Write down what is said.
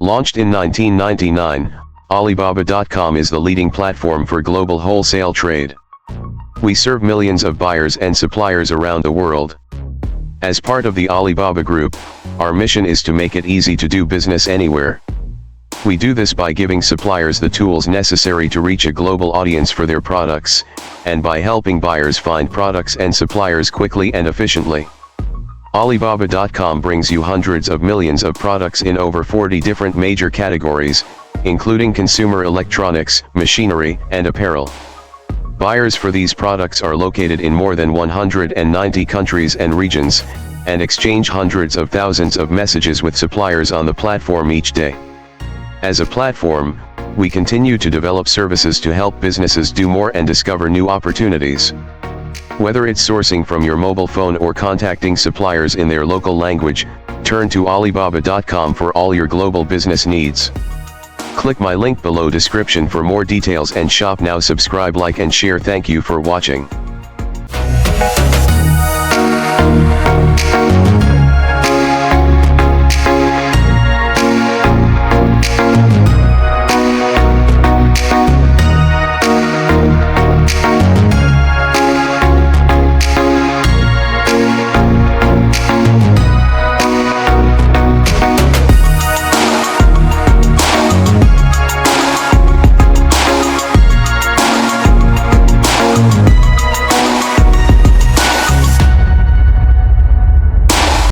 Launched in 1999, Alibaba.com is the leading platform for global wholesale trade. We serve millions of buyers and suppliers around the world. As part of the Alibaba Group, our mission is to make it easy to do business anywhere. We do this by giving suppliers the tools necessary to reach a global audience for their products, and by helping buyers find products and suppliers quickly and efficiently. Alibaba.com brings you hundreds of millions of products in over 40 different major categories, including consumer electronics, machinery, and apparel. Buyers for these products are located in more than 190 countries and regions, and exchange hundreds of thousands of messages with suppliers on the platform each day. As a platform, we continue to develop services to help businesses do more and discover new opportunities. Whether it's sourcing from your mobile phone or contacting suppliers in their local language, turn to Alibaba.com for all your global business needs. Click my link below description for more details and shop now. Subscribe, like and share. Thank you for watching.